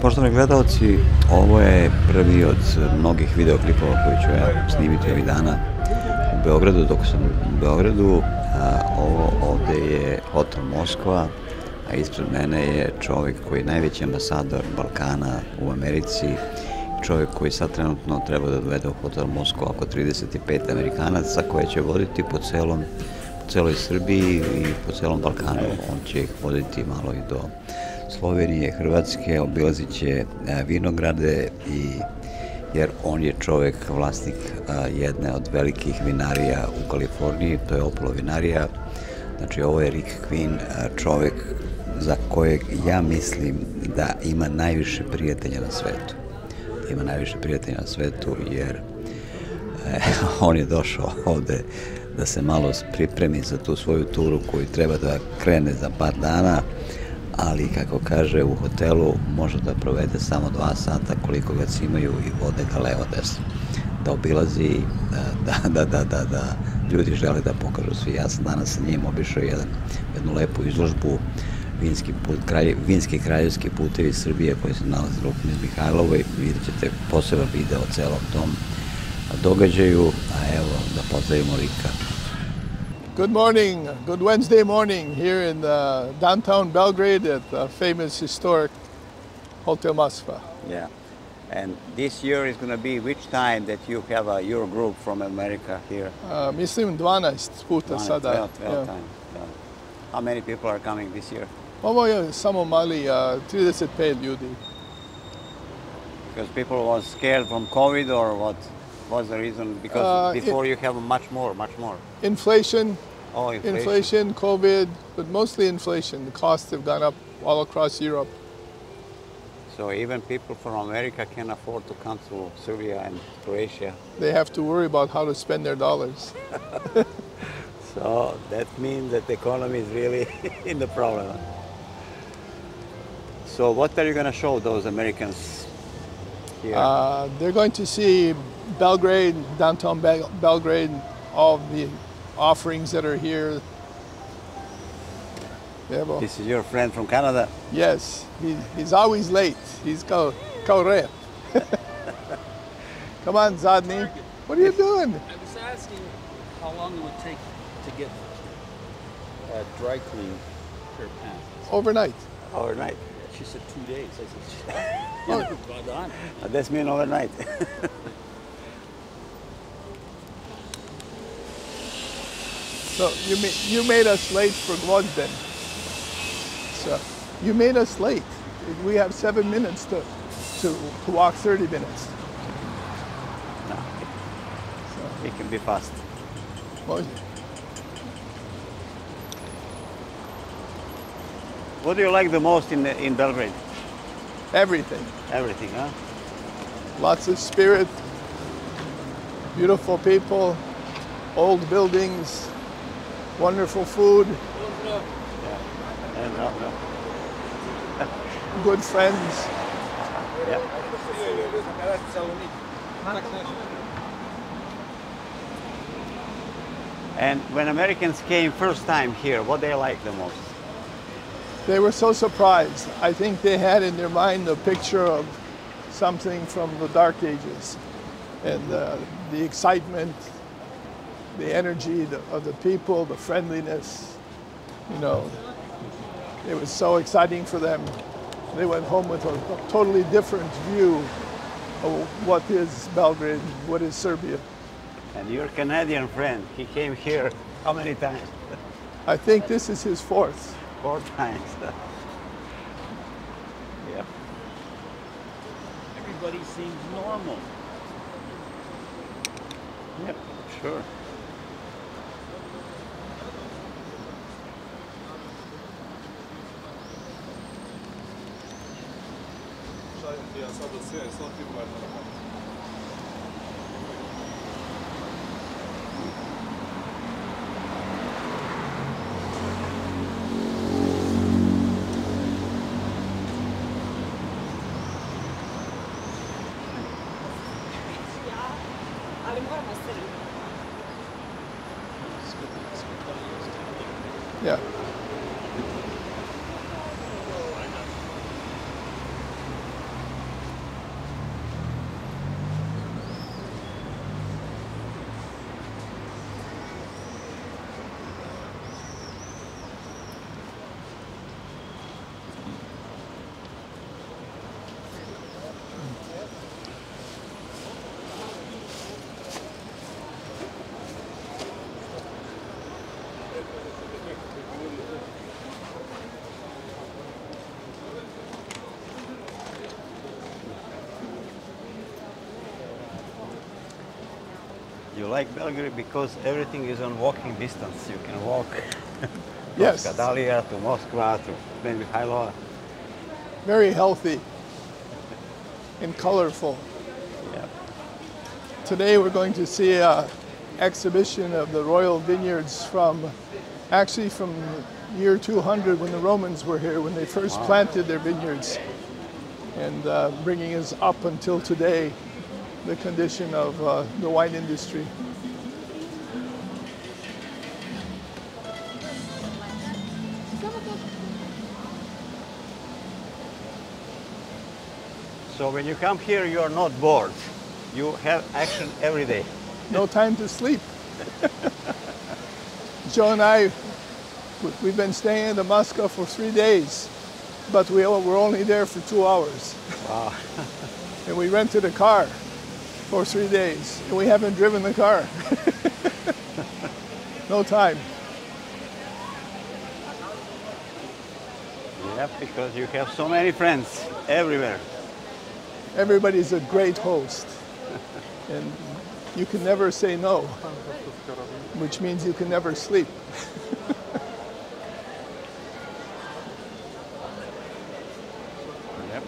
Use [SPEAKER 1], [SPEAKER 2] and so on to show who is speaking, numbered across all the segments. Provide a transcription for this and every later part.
[SPEAKER 1] Poštovani gledalci, ovo je prvi od mnogih videoklipova koji ću ja snimiti ovih dana u Beogradu. Dok sam u Beogradu, ovo ovde je hotel Moskva, a ispred mene je čovjek koji je najveći ambasador Balkana u Americi, čovjek koji sad trenutno treba da dovede u hotel Moskva oko 35 Amerikanaca koje će voditi po celoj Srbiji i po celom Balkanu. On će ih voditi malo i do Slovenije, Hrvatske, obilazit će vinograde, jer on je čovjek, vlasnik jedne od velikih vinarija u Kaliforniji, to je Opalo vinarija. Znači, ovo je Rick Queen, čovjek za kojeg ja mislim da ima najviše prijatelja na svetu. Ima najviše prijatelja na svetu jer on je došao ovde da se malo pripremi za tu svoju turu koju treba da krene za par dana, ali kako kaže u hotelu može da provede samo 2 sata koliko ga cimaju i vode ga levo desno. Da obilazi, da ljudi žele da pokažu svi. Ja sam danas sa njim obišao jednu lepu izložbu vinski kraljevski putevi Srbije koji se nalazi u Rukmini Mihajlovoj. Vidjet ćete poseban video o celom tom događaju, a evo da pozdravimo Rika.
[SPEAKER 2] Good morning, good Wednesday morning here in downtown Belgrade at the famous historic Hotel Moskva.
[SPEAKER 1] Yeah, and this year is going to be which time that you have your group from America here?
[SPEAKER 2] Mislim 12 puta
[SPEAKER 1] 12,
[SPEAKER 2] sada.
[SPEAKER 1] 12 time. Yeah. How many people are coming this year?
[SPEAKER 2] Ovo je samo mali, 35 ljudi.
[SPEAKER 1] Because people was scared from COVID, or what was the reason? Because before you have much more.
[SPEAKER 2] Inflation.
[SPEAKER 1] Oh,
[SPEAKER 2] inflation, COVID, but mostly inflation. The costs have gone up all across Europe.
[SPEAKER 1] So even people from America can afford to come to Serbia and Croatia.
[SPEAKER 2] They have to worry about how to spend their dollars.
[SPEAKER 1] So that means that the economy is really in the problem. So what are you going to show those Americans here?
[SPEAKER 2] They're going to see Belgrade, downtown Belgrade, all the offerings that are here.
[SPEAKER 1] This is your friend from Canada?
[SPEAKER 2] Yes, he's always late. He's kao rep. Come on, Zadni. What are you doing?
[SPEAKER 3] I was asking how long it would take to get dry clean her pants.
[SPEAKER 2] Overnight.
[SPEAKER 1] Overnight.
[SPEAKER 3] She said 2 days. I said,
[SPEAKER 1] That's mean overnight.
[SPEAKER 2] So you made us late for Gvozden. So you made us late. We have 7 minutes to walk 30 minutes.
[SPEAKER 1] No, it can be fast.
[SPEAKER 2] Well,
[SPEAKER 1] what do you like the most in Belgrade?
[SPEAKER 2] everything.
[SPEAKER 1] Everything, huh?
[SPEAKER 2] Lots of spirit, beautiful people, old buildings, wonderful food, good friends.
[SPEAKER 1] Yeah. And when Americans came first time here, what they liked the most?
[SPEAKER 2] They were so surprised. I think they had in their mind a picture of something from the Dark Ages, and the excitement, the energy of the people, the friendliness. You know, it was so exciting for them. They went home with a totally different view of what is Belgrade, what is Serbia.
[SPEAKER 1] And your Canadian friend, he came here how many times?
[SPEAKER 2] I think this is his fourth.
[SPEAKER 1] 4 times. Yeah.
[SPEAKER 3] everybody seems normal.
[SPEAKER 1] Yep, sure.
[SPEAKER 2] Yeah.
[SPEAKER 1] You like Belgrade because everything is on walking distance. You can walk from
[SPEAKER 2] Yes.
[SPEAKER 1] Skadalia to Moskva to Mihajlova.
[SPEAKER 2] Very healthy and colorful.
[SPEAKER 1] Yeah.
[SPEAKER 2] Today we're going to see an exhibition of the royal vineyards actually from year 200 when the Romans were here, when they first planted their vineyards, and bringing us up until today, the condition of the wine industry.
[SPEAKER 1] So when you come here, you are not bored. You have action every day.
[SPEAKER 2] No time to sleep. Joe and I, we've been staying in Moscow for 3 days, but we're only there for 2 hours.
[SPEAKER 1] Wow.
[SPEAKER 2] And we rented a car for 3 days, and we haven't driven the car. No time.
[SPEAKER 1] Yeah, because you have so many friends everywhere.
[SPEAKER 2] Everybody's a great host, and you can never say no, which means you can never sleep.
[SPEAKER 1] Yep.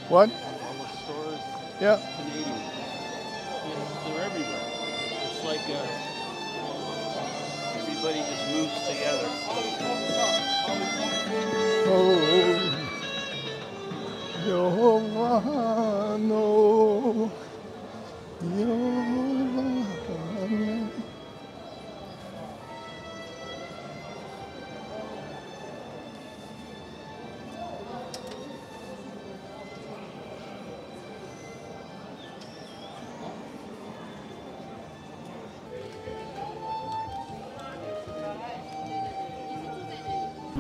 [SPEAKER 2] What?
[SPEAKER 3] All the stores,
[SPEAKER 2] Yeah.
[SPEAKER 3] Canadian. They're everywhere. It's like everybody just moves together.
[SPEAKER 2] Oh, Giovanno, Giovanno.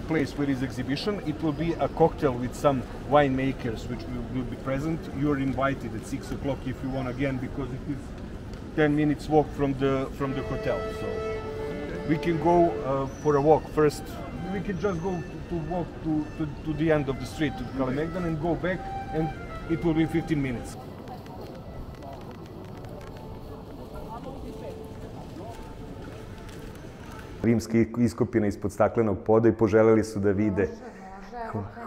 [SPEAKER 4] Place where is exhibition. It will be a cocktail with some winemakers which will be present. You're invited at 6 o'clock if you want again, because it is 10 minutes walk from the hotel. So we can go for a walk first. We can just go to walk to the end of the street to Kalemegdan and go back, and it will be 15 minutes. Rimski iskopina ispod staklenog poda i poželeli su da vide.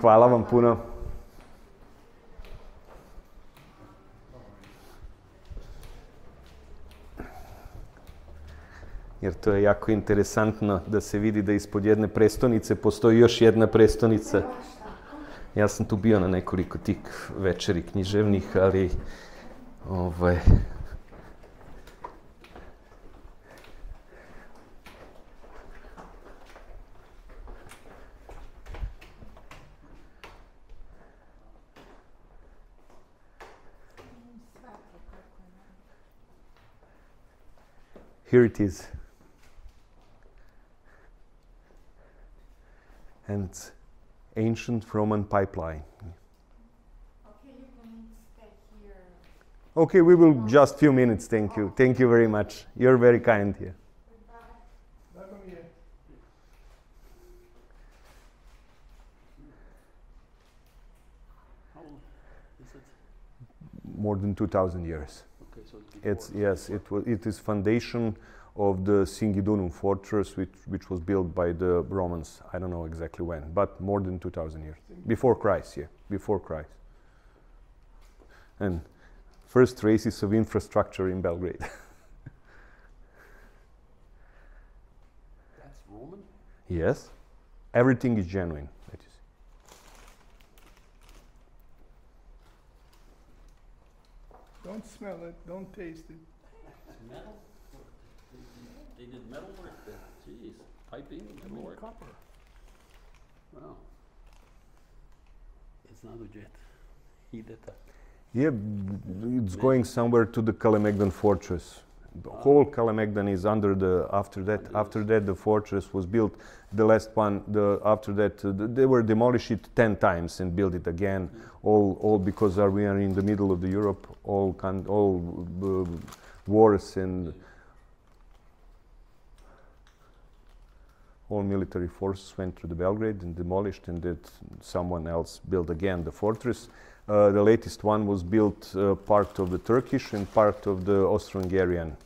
[SPEAKER 4] Hvala vam puno. Jer to je jako interesantno da se vidi da ispod jedne prestonice postoji još jedna prestonica. Ja sam tu bio na nekoliko tih večeri književnih, ali here it is. And it's ancient Roman pipeline.
[SPEAKER 5] Okay, you can stay here.
[SPEAKER 4] Okay, we will just few minutes, thank you. Thank you very much. You're very kind here.
[SPEAKER 3] How old is it?
[SPEAKER 4] More than 2,000 years.
[SPEAKER 3] Okay, so
[SPEAKER 4] It's yes, it is foundation of the Singidunum fortress, which was built by the Romans. I don't know exactly when, but more than 2,000 years before Christ. Yeah, before Christ. And first traces of infrastructure in Belgrade.
[SPEAKER 3] That's Roman?
[SPEAKER 4] Yes, everything is genuine. That is.
[SPEAKER 2] Don't smell it, don't taste it.
[SPEAKER 3] Metal? They did metal work there. Jeez. Piping, metal work.
[SPEAKER 2] Copper.
[SPEAKER 3] Wow. It's not jet. He did that.
[SPEAKER 4] Yeah, it's going somewhere to the Kalemegdan fortress, The whole Kalemegdan is under the. After that, the fortress was built. The last one, after that, they were demolished it 10 times and built it again. All because we are in the middle of the Europe. All wars and all military forces went to the Belgrade and demolished, and that someone else built again the fortress. The latest one was built part of the Turkish and part of the Austro-Hungarian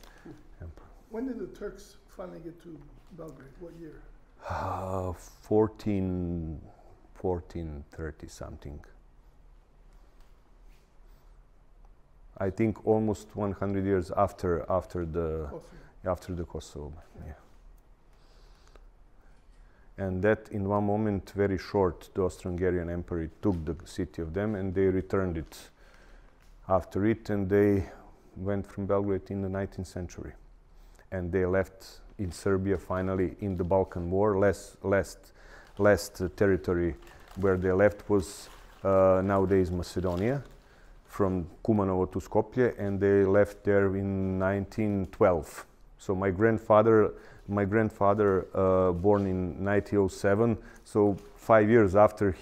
[SPEAKER 4] Empire.
[SPEAKER 2] When did the Turks finally get to Belgrade? What year?
[SPEAKER 4] 1430 something. I think almost 100 years after the Kosovo. Yeah. And that in one moment, very short, the Austro-Hungarian Empire took the city of them and they returned it after it, and they went from Belgrade in the 19th century. And they left in Serbia finally in the Balkan War. Last territory where they left was nowadays Macedonia, from Kumanovo to Skopje, and they left there in 1912. So my grandfather born in 1907, so 5 years after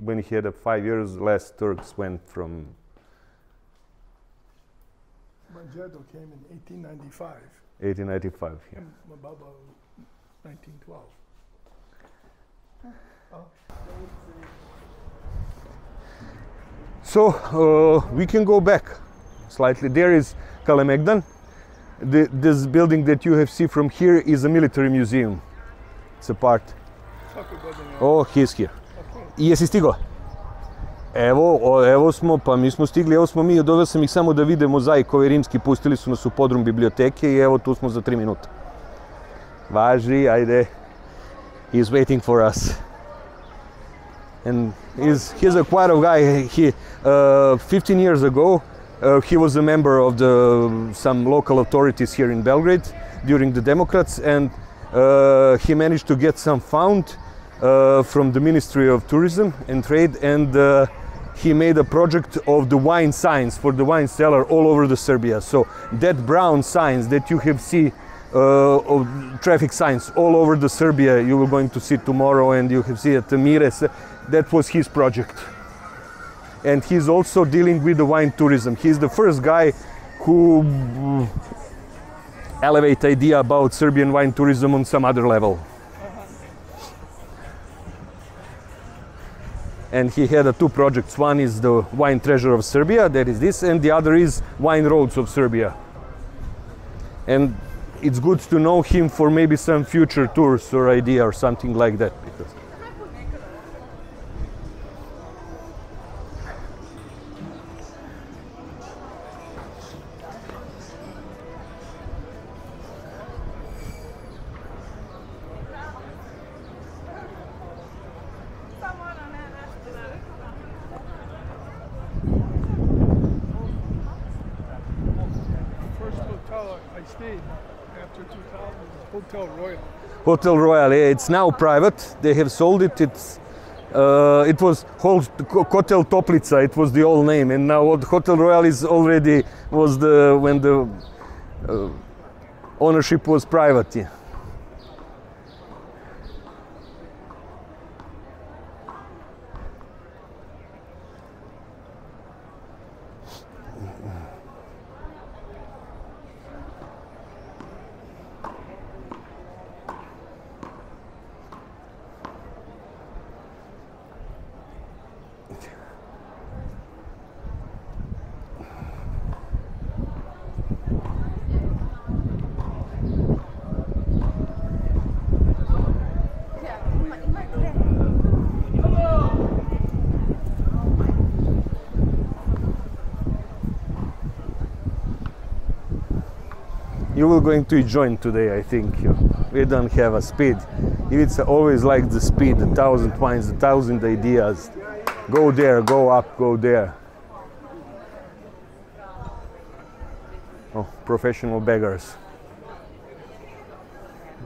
[SPEAKER 4] when he had 5 years, last Turks went from.
[SPEAKER 2] Manjado came in 1895.
[SPEAKER 4] 1895, yeah.
[SPEAKER 2] And Mababa 1912.
[SPEAKER 4] So we can go back slightly. There is Kalemegdan. This building that you have seen from here is a military museum. It's a part. Oh, he's here. I jesi stigo? Evo smo, pa mi smo stigli, evo smo mi, doveo sam ih samo da vide mozaik ovaj rimski, pustili su nas u podrum biblioteke i evo tu smo za 3 minuta. Važi, ajde. He's waiting for us. And he's a quite a guy. 15 years ago, he was a member of some local authorities here in Belgrade during the Democrats, and he managed to get some fund from the Ministry of Tourism and Trade, and he made a project of the wine signs for the wine cellar all over the Serbia. So that brown signs that you have seen, of traffic signs all over the Serbia, you were going to see tomorrow, and you have seen at the Mires, that was his project. And he's also dealing with the wine tourism. He's the first guy who elevate idea about Serbian wine tourism on some other level. And he had 2 projects. One is the Wine Treasure of Serbia, that is this, and the other is Wine Roads of Serbia. And it's good to know him for maybe some future tours or idea or something like that.
[SPEAKER 2] I stayed after 2000, Hotel Royal.
[SPEAKER 4] Hotel Royal, yeah, it's now private. They have sold it. It was Hotel Toplica. It was the old name, and now Hotel Royal is already when the ownership was private. Yeah. You will going to join today, I think. We don't have a speed. It's always like the speed, 1,000 wines, 1,000 ideas. Go there, go up, go there. Oh, professional beggars.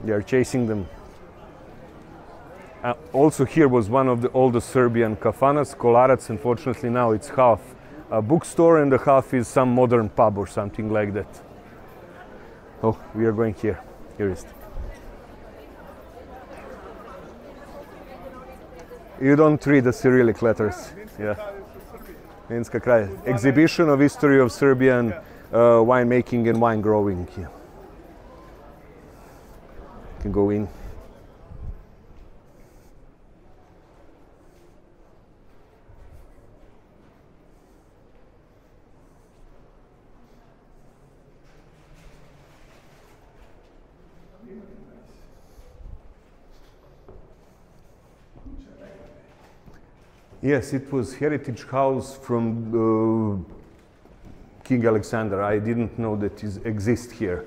[SPEAKER 4] They are chasing them. Also here was one of the oldest Serbian kafanas, Kolarac. Unfortunately now it's half a bookstore and the half is some modern pub or something like that. Oh, we are going here. Here is. You don't read the Cyrillic letters. Yeah. Vinska kraj. Exhibition of history of Serbian winemaking and wine growing. Yeah. You can go in. Yes, it was heritage house from King Alexander. I didn't know that it exists here.